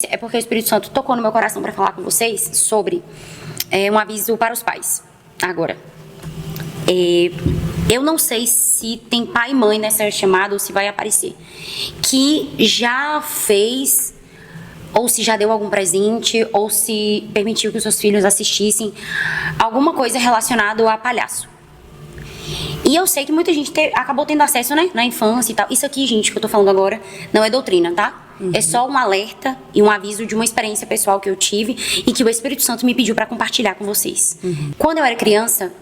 É porque o Espírito Santo tocou no meu coração para falar com vocês sobre um aviso para os pais. Agora, eu não sei se tem pai e mãe nessa chamada ou se vai aparecer, que já fez, ou se já deu algum presente, ou se permitiu que os seus filhos assistissem alguma coisa relacionada a palhaço. E eu sei que muita gente acabou tendo acesso, né, na infância e tal. Isso aqui, gente, que eu tô falando agora, não é doutrina, tá? Uhum. É só um alerta e um aviso de uma experiência pessoal que eu tive e que o Espírito Santo me pediu para compartilhar com vocês. Uhum. Quando eu era criança,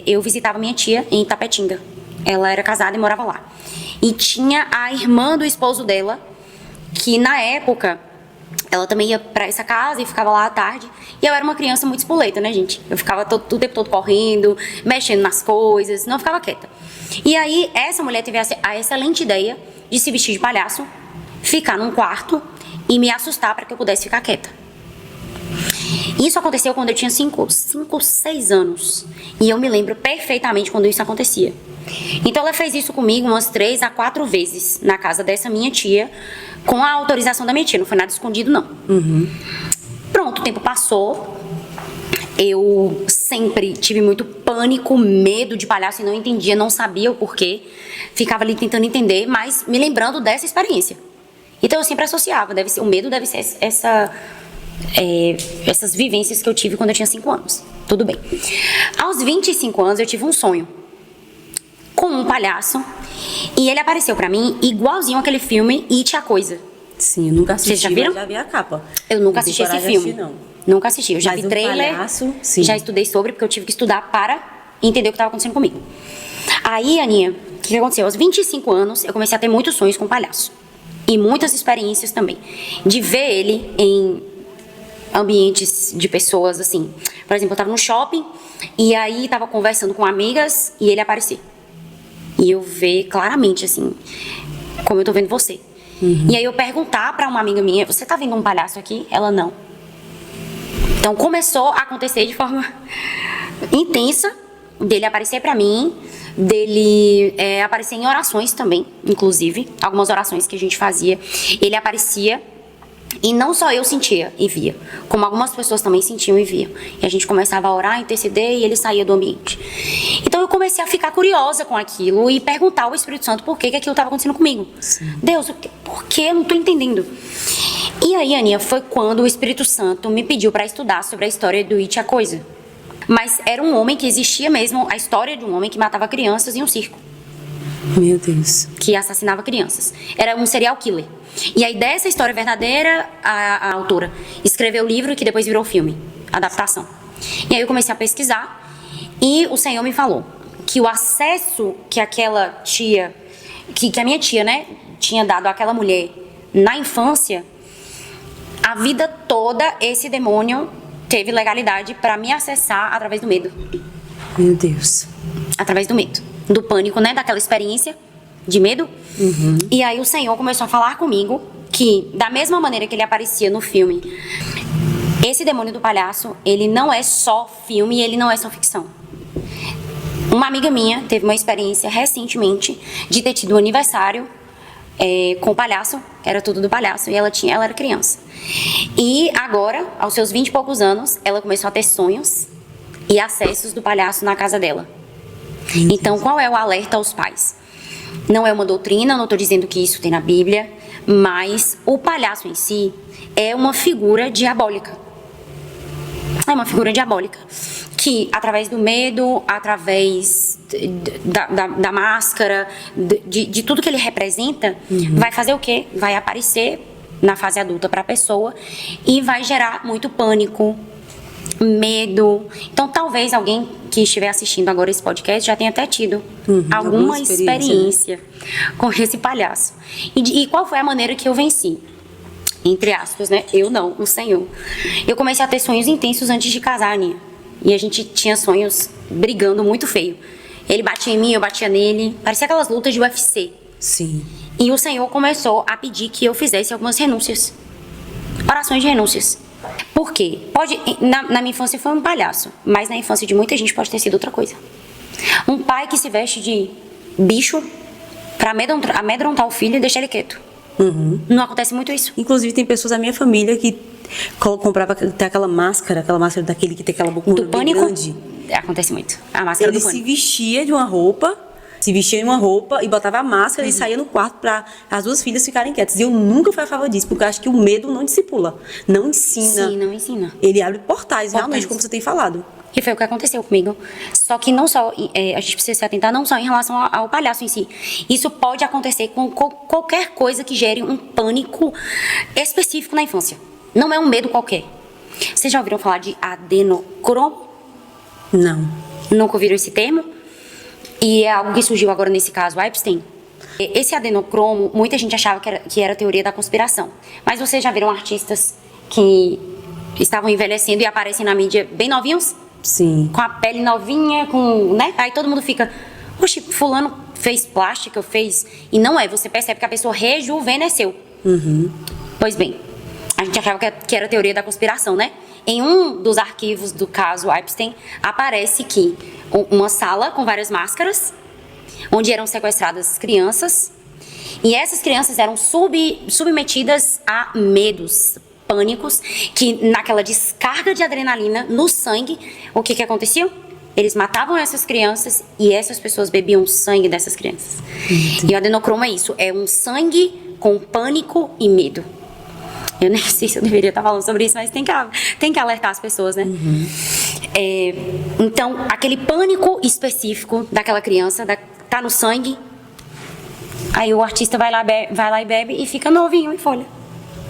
eu visitava minha tia em Itapetinga. Ela era casada e morava lá. E tinha a irmã do esposo dela, que na época ela também ia pra essa casa e ficava lá à tarde. E eu era uma criança muito espoleta, né, gente? Eu ficava o tempo todo correndo, mexendo nas coisas, não ficava quieta. E aí, essa mulher teve a excelente ideia de se vestir de palhaço, ficar num quarto e me assustar para que eu pudesse ficar quieta. Isso aconteceu quando eu tinha 5 ou 6 anos. E eu me lembro perfeitamente quando isso acontecia. Então ela fez isso comigo umas 3 a 4 vezes na casa dessa minha tia, com a autorização da minha tia, não foi nada escondido não. Uhum. Pronto, o tempo passou, eu sempre tive muito pânico, medo de palhaço e não entendia, não sabia o porquê, ficava ali tentando entender, mas me lembrando dessa experiência. Então eu sempre associava, o medo deve ser essas vivências que eu tive quando eu tinha 5 anos, tudo bem. Aos 25 anos eu tive um sonho com um palhaço e ele apareceu pra mim igualzinho aquele filme It, a Coisa. Sim, eu nunca assisti, vocês já viram? Mas já vi a capa. Eu nunca assisti esse filme. Assistir, não. Nunca assisti, eu já vi trailer, palhaço, sim. já estudei sobre, porque eu tive que estudar para entender o que estava acontecendo comigo. Aí, Aninha, o que aconteceu? Aos 25 anos, eu comecei a ter muitos sonhos com o palhaço. E muitas experiências também. De ver ele em ambientes de pessoas, assim. Por exemplo, eu estava no shopping, e aí estava conversando com amigas, e ele aparecia. E eu ver claramente, assim, como eu tô vendo você. Uhum. E aí eu perguntar pra uma amiga minha, você tá vendo um palhaço aqui? Ela, não. Então começou a acontecer de forma intensa, dele aparecer pra mim, dele aparecer em orações também, inclusive, algumas orações que a gente fazia, ele aparecia. E não só eu sentia e via, como algumas pessoas também sentiam e viam. E a gente começava a orar, interceder e ele saía do ambiente. Então eu comecei a ficar curiosa com aquilo e perguntar ao Espírito Santo por que aquilo estava acontecendo comigo. Sim. Deus, por que? Eu não estou entendendo. E aí, Aninha, foi quando o Espírito Santo me pediu para estudar sobre a história do It, a Coisa. Mas era um homem que existia mesmo, a história de um homem que matava crianças em um circo. Meu Deus. Que assassinava crianças. Era um serial killer. E aí dessa história verdadeira, a autora escreveu o livro que depois virou filme, adaptação. E aí eu comecei a pesquisar e o Senhor me falou que o acesso que aquela tia, que a minha tia, né, tinha dado àquela mulher na infância, a vida toda esse demônio teve legalidade para me acessar através do medo. Meu Deus. Através do medo, do pânico, né, daquela experiência de medo. Uhum. E aí o Senhor começou a falar comigo que, da mesma maneira que ele aparecia no filme, esse demônio do palhaço, ele não é só filme e ele não é só ficção. Uma amiga minha teve uma experiência recentemente de ter tido um aniversário com o palhaço, era tudo do palhaço, e ela era criança. E agora, aos seus 20 e poucos anos, ela começou a ter sonhos e acessos do palhaço na casa dela. Então, qual é o alerta aos pais? Não é uma doutrina, não estou dizendo que isso tem na Bíblia, mas o palhaço em si é uma figura diabólica. É uma figura diabólica que, através do medo, através da máscara, de tudo que ele representa, vai fazer o quê? Vai aparecer na fase adulta para a pessoa e vai gerar muito pânico, medo. Então talvez alguém que estiver assistindo agora esse podcast já tenha até tido alguma experiência com esse palhaço. E qual foi a maneira que eu venci? Entre aspas, né? Eu não, o Senhor. Eu comecei a ter sonhos intensos antes de casar, Aninha. E a gente tinha sonhos brigando muito feio. Ele batia em mim, eu batia nele. Parecia aquelas lutas de UFC. Sim. E o Senhor começou a pedir que eu fizesse algumas renúncias. Orações de renúncias. Por quê? Na minha infância foi um palhaço, mas na infância de muita gente pode ter sido outra coisa. Um pai que se veste de bicho para amedrontar o filho e deixar ele quieto. Não acontece muito isso? Inclusive, tem pessoas da minha família que comprava até aquela máscara daquele que tem aquela boca Do bem pânico? grande. Acontece muito. A máscara Ele do se pânico. vestia de uma roupa, e botava a máscara e saía no quarto para as duas filhas ficarem quietas. E eu nunca fui a favor disso, porque eu acho que o medo não discipula, não ensina. Sim, não ensina. Ele abre portais, realmente, Portais. como você tem falado. Que foi o que aconteceu comigo. Só que não só, a gente precisa se atentar não só em relação ao palhaço em si. Isso pode acontecer com qualquer coisa que gere um pânico específico na infância. Não é um medo qualquer. Vocês já ouviram falar de adenocromo? Não. Nunca ouviram esse termo? E é algo que surgiu agora nesse caso, Epstein. Esse adenocromo, muita gente achava que era teoria da conspiração. Mas vocês já viram artistas que estavam envelhecendo e aparecem na mídia bem novinhos? Sim. Com a pele novinha, né? Aí todo mundo fica, oxe, fulano fez plástica, fez... E não é, você percebe que a pessoa rejuvenesceu. Pois bem, a gente achava que era teoria da conspiração, né? Em um dos arquivos do caso Epstein, aparece que uma sala com várias máscaras, onde eram sequestradas crianças, e essas crianças eram submetidas a medos, pânicos, que naquela descarga de adrenalina no sangue, o que acontecia? Eles matavam essas crianças e essas pessoas bebiam o sangue dessas crianças. E o adenocromo é isso, é um sangue com pânico e medo. Eu nem sei se eu deveria estar falando sobre isso, mas tem que alertar as pessoas, né? Então, aquele pânico específico daquela criança, tá no sangue, aí o artista vai lá e bebe e fica novinho em folha.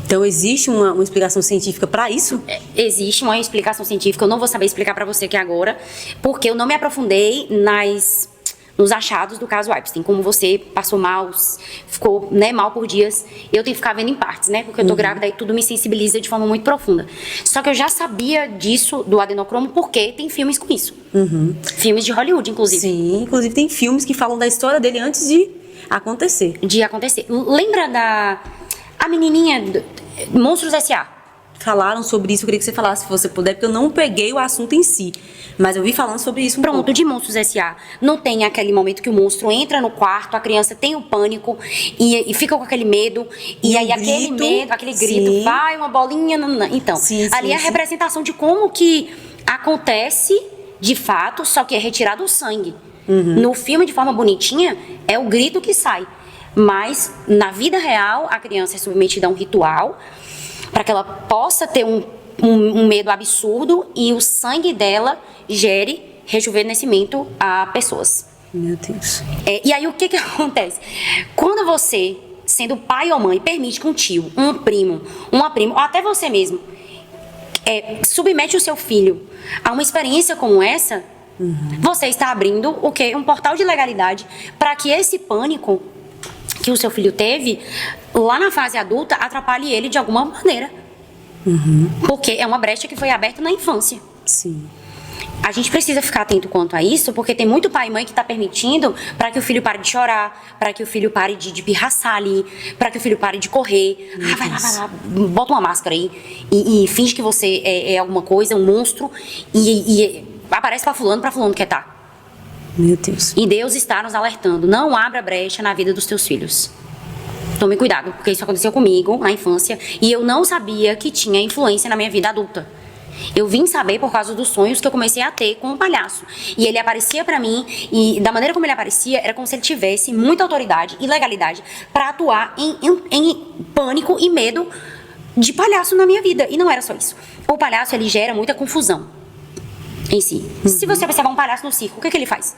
Então, existe uma explicação científica para isso? Existe uma explicação científica, eu não vou saber explicar para você aqui agora, porque eu não me aprofundei nos achados do caso Epstein. Como você passou mal, ficou, né, mal por dias, eu tenho que ficar vendo em partes, né? Porque eu tô grávida e tudo me sensibiliza de forma muito profunda. Só que eu já sabia disso, do adenocromo, porque tem filmes com isso. Filmes de Hollywood, inclusive. Sim, inclusive tem filmes que falam da história dele antes de acontecer. Lembra a menininha Monstros S.A.? Falaram sobre isso, eu queria que você falasse, se você puder, porque eu não peguei o assunto em si. Mas eu vi falando sobre isso Pronto, de Monstros S.A. Não tem aquele momento que o monstro entra no quarto, a criança tem o pânico e fica com aquele medo. E aí aquele medo, aquele grito, vai uma bolinha. Então, ali é a representação de como que acontece de fato, só que é retirado o sangue. No filme, de forma bonitinha, é o grito que sai. Mas, na vida real, a criança é submetida a um ritual para que ela possa ter um medo absurdo e o sangue dela gere rejuvenescimento a pessoas. Meu Deus. E aí o que acontece? Quando você, sendo pai ou mãe, permite que um tio, um primo, uma prima, ou até você mesmo, submete o seu filho a uma experiência como essa, você está abrindo o quê? Um portal de legalidade para que esse pânico que o seu filho teve, lá na fase adulta, atrapalhe ele de alguma maneira. Porque é uma brecha que foi aberta na infância. Sim. A gente precisa ficar atento quanto a isso, porque tem muito pai e mãe que está permitindo para que o filho pare de chorar, para que o filho pare de pirraçar ali, para que o filho pare de correr. Vai lá, bota uma máscara aí e finge que você é alguma coisa, um monstro, e aparece para fulano quer estar. Meu Deus. E Deus está nos alertando, não abra brecha na vida dos teus filhos. Tome cuidado, porque isso aconteceu comigo na infância e eu não sabia que tinha influência na minha vida adulta. Eu vim saber por causa dos sonhos que eu comecei a ter com o palhaço. E ele aparecia pra mim, e da maneira como ele aparecia, era como se ele tivesse muita autoridade e legalidade pra atuar em pânico e medo de palhaço na minha vida. E não era só isso. O palhaço, ele gera muita confusão em si. Se você observar um palhaço no circo, o que ele faz?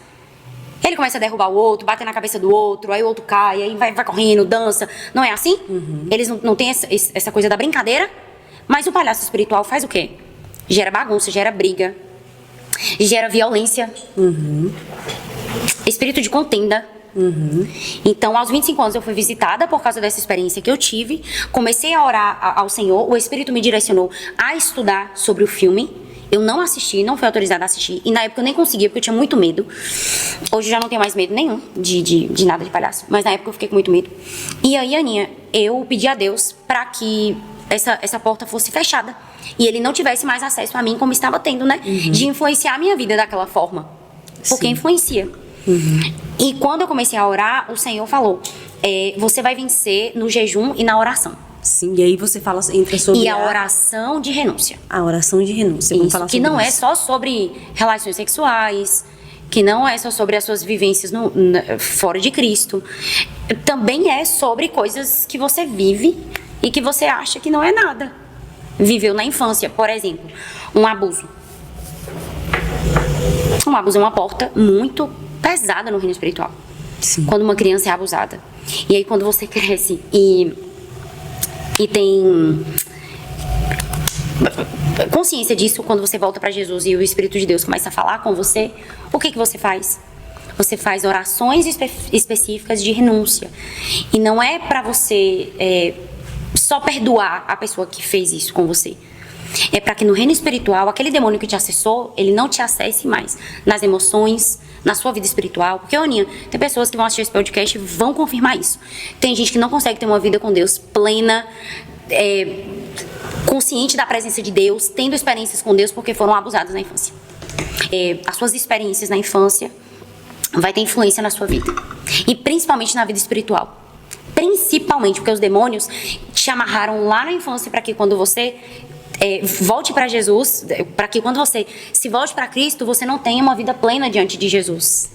Ele começa a derrubar o outro, bater na cabeça do outro, aí o outro cai, aí vai correndo, dança. Não é assim? Eles não têm essa coisa da brincadeira. Mas o palhaço espiritual faz o quê? Gera bagunça, gera briga, gera violência, espírito de contenda. Então, aos 25 anos eu fui visitada por causa dessa experiência que eu tive. Comecei a orar ao Senhor, o Espírito me direcionou a estudar sobre o filme. Eu não assisti, não fui autorizada a assistir. E na época eu nem conseguia, porque eu tinha muito medo. Hoje eu já não tenho mais medo nenhum de nada de palhaço. Mas na época eu fiquei com muito medo. E aí, Aninha, eu pedi a Deus para que essa porta fosse fechada. E ele não tivesse mais acesso a mim como estava tendo, né? De influenciar a minha vida daquela forma. Porque influencia. E quando eu comecei a orar, o Senhor falou: você vai vencer no jejum e na oração. Sim, e aí você entra sobre E a oração de renúncia. a oração de renúncia. Vamos Isso, falar que sobre não é isso. só sobre relações sexuais, que não é só sobre as suas vivências fora de Cristo. Também é sobre coisas que você vive e que você acha que não é nada. Viveu na infância, por exemplo, um abuso. Um abuso é uma porta muito pesada no reino espiritual. Sim. Quando uma criança é abusada. E aí quando você cresce e tem consciência disso, quando você volta para Jesus e o Espírito de Deus começa a falar com você, o que você faz? Você faz orações específicas de renúncia. E não é para você só perdoar a pessoa que fez isso com você. É para que no reino espiritual, aquele demônio que te acessou, ele não te acesse mais nas emoções, na sua vida espiritual. Porque, Aninha, tem pessoas que vão assistir esse podcast e vão confirmar isso. Tem gente que não consegue ter uma vida com Deus plena, consciente da presença de Deus, tendo experiências com Deus porque foram abusadas na infância. As suas experiências na infância vai ter influência na sua vida. E principalmente na vida espiritual. Principalmente porque os demônios te amarraram lá na infância para que quando você volte para Jesus, para que quando você se volte para Cristo, você não tenha uma vida plena diante de Jesus.